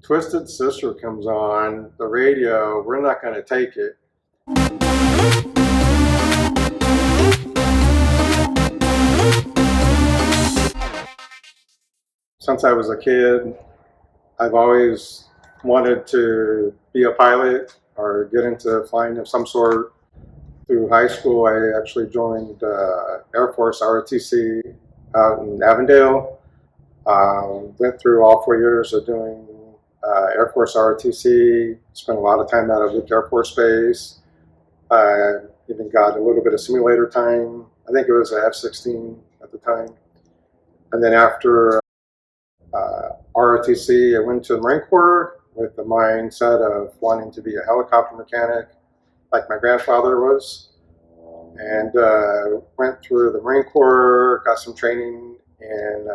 Twisted Sister comes on the radio, we're not going to take it. Since I was a kid, I've always wanted to be a pilot or get into flying of some sort. Through high school, I actually joined Air Force ROTC out in Avondale. Went through all 4 years of doing Air Force ROTC, spent a lot of time out of Luke Air Force Base. Even got a little bit of simulator time. I think it was a F-16 at the time. And then after ROTC, I went to the Marine Corps with the mindset of wanting to be a helicopter mechanic like my grandfather was. And went through the Marine Corps, got some training in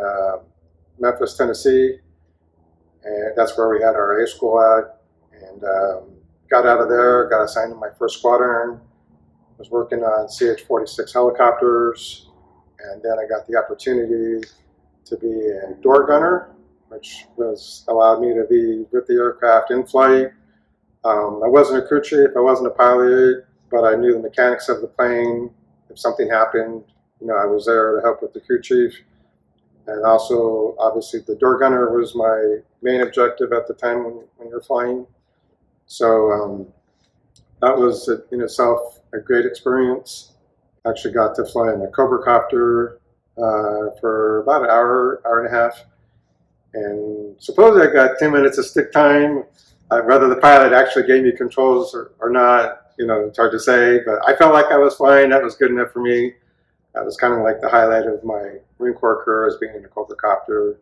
Memphis, Tennessee. And that's where we had our A school at. And got out of there, got assigned to my first squadron. Was working on CH-46 helicopters. And then I got the opportunity to be a door gunner, which allowed me to be with the aircraft in flight. I wasn't a crew chief, I wasn't a pilot, but I knew the mechanics of the plane. If something happened, I was there to help with the crew chief. And also, obviously, the door gunner was my main objective at the time when you're flying. So that was in itself a great experience. I actually got to fly in a Cobra copter for about an hour, hour and a half. And supposedly I got 10 minutes of stick time. Whether the pilot actually gave me controls or not, it's hard to say. But I felt like I was flying. That was good enough for me. That was kind of like the highlight of my Marine Corps career, as being in a Cobra copter.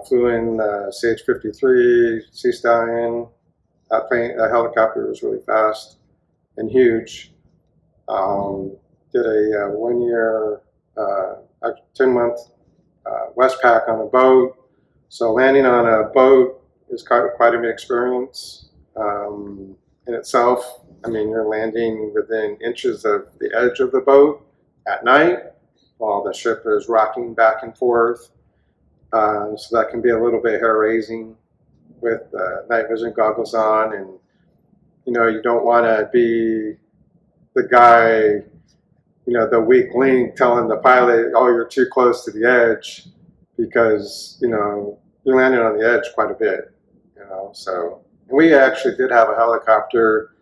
Flew in CH-53, Sea Stallion. That helicopter was really fast and huge. Did a 1-year, 10-month Westpac on a boat. So landing on a boat is quite an experience in itself. I mean, you're landing within inches of the edge of the boat at night while the ship is rocking back and forth. So that can be a little bit hair-raising with night vision goggles on. And, you don't want to be the guy, the weak link telling the pilot, oh, you're too close to the edge, because, you're landing on the edge quite a bit, So, and we actually did have a helicopter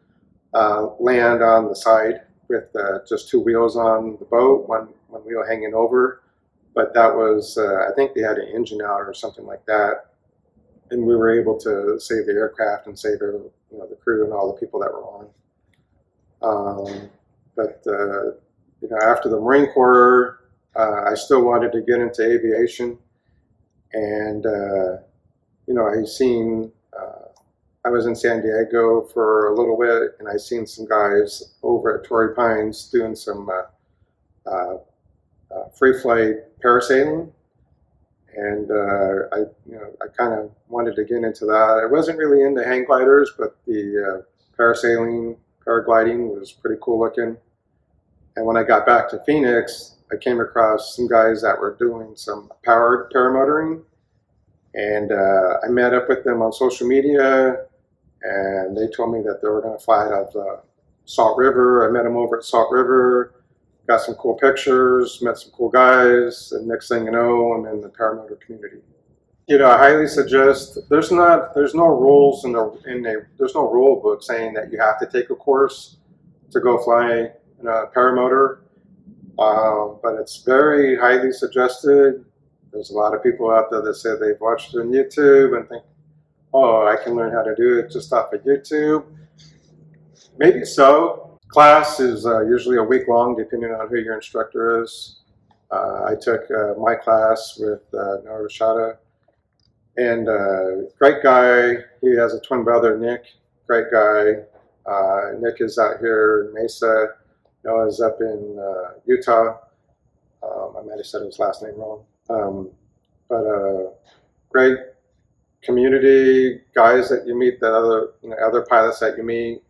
land on the side with just 2 wheels on the boat, one wheel hanging over. But that was, I think they had an engine out or something like that. And we were able to save the aircraft and save the crew and all the people that were on. But after the Marine Corps, I still wanted to get into aviation. And, I was in San Diego for a little bit, and I seen some guys over at Torrey Pines doing some free flight parasailing. And I kind of wanted to get into that. I wasn't really into hang gliders, but the paragliding was pretty cool looking. And when I got back to Phoenix, I came across some guys that were doing some powered paramotoring. And I met up with them on social media, and they told me that they were going to fly out of the Salt River. I met them over at Salt River, got some cool pictures, met some cool guys, and next thing you know, I'm in the paramotor community. I highly suggest. There's no rules there's no rule book saying that you have to take a course to go fly in a paramotor, but it's very highly suggested. There's a lot of people out there that say they've watched it on YouTube and think, oh, I can learn how to do it just off of YouTube. Maybe so. Class is usually a week long, depending on who your instructor is. I took my class with Noah Rashada, and great guy. He has a twin brother, Nick. Great guy. Nick is out here in Mesa. Noah's up in Utah. I might have said his last name wrong. But great community, guys that you meet, that other pilots that you meet.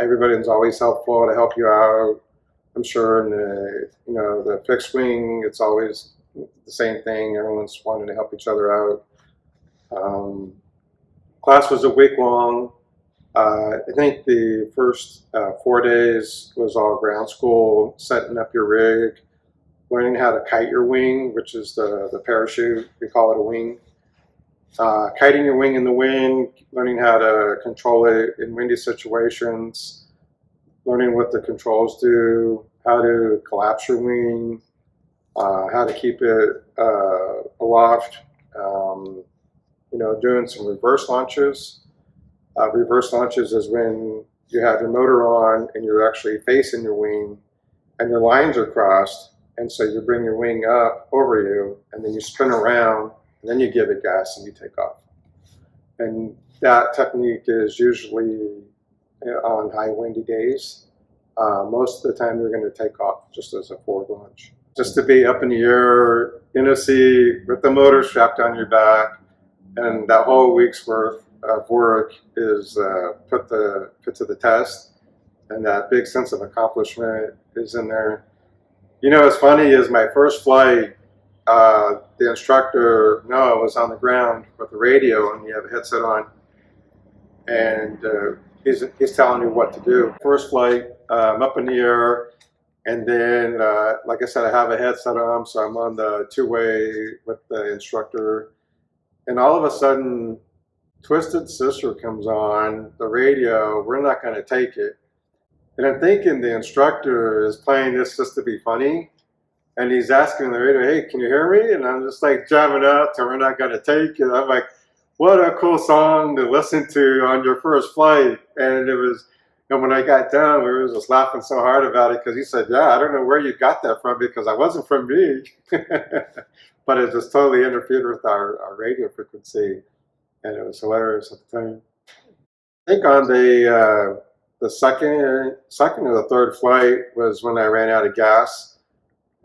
Everybody's always helpful to help you out. I'm sure in the fixed wing, it's always the same thing. Everyone's wanting to help each other out. Class was a week long. I think the first 4 days was all ground school, setting up your rig, learning how to kite your wing, which is the parachute. We call it a wing. Kiting your wing in the wind, learning how to control it in windy situations, learning what the controls do, how to collapse your wing, how to keep it aloft, doing some reverse launches. Reverse launches is when you have your motor on and you're actually facing your wing and your lines are crossed, and so you bring your wing up over you and then you spin around and then you give it gas and you take off. And that technique is usually on high windy days. Most of the time you're going to take off just as a forward launch. Just to be up in the air in a sea with the motor strapped on your back, and that whole week's worth of work is put to the test, and that big sense of accomplishment is in there. What's funny is my first flight, the instructor, Noah, was on the ground with the radio, and you have a headset on, and he's telling you what to do. First flight, I'm up in the air, and then, like I said, I have a headset on, so I'm on the two-way with the instructor, and all of a sudden, Twisted Sister comes on the radio. We're not going to take it. And I'm thinking the instructor is playing this just to be funny. And he's asking the radio, hey, can you hear me? And I'm just like jamming out to We're Not Going to Take It. I'm like, what a cool song to listen to on your first flight. And it was, when I got down, we were just laughing so hard about it because he said, yeah, I don't know where you got that from because I wasn't from me. But it just totally interfered with our radio frequency. And it was hilarious at the time. I think on the second or the third flight was when I ran out of gas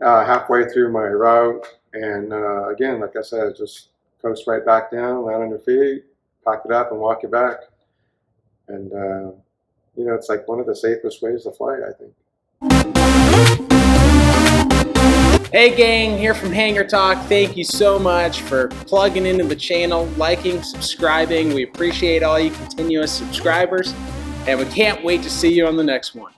halfway through my route. And again, like I said, just coast right back down, land on your feet, pack it up and walk it back. And, it's like one of the safest ways to fly, I think. Hey gang, here from Hangar Talk. Thank you so much for plugging into the channel, liking, subscribing. We appreciate all you continuous subscribers, and we can't wait to see you on the next one.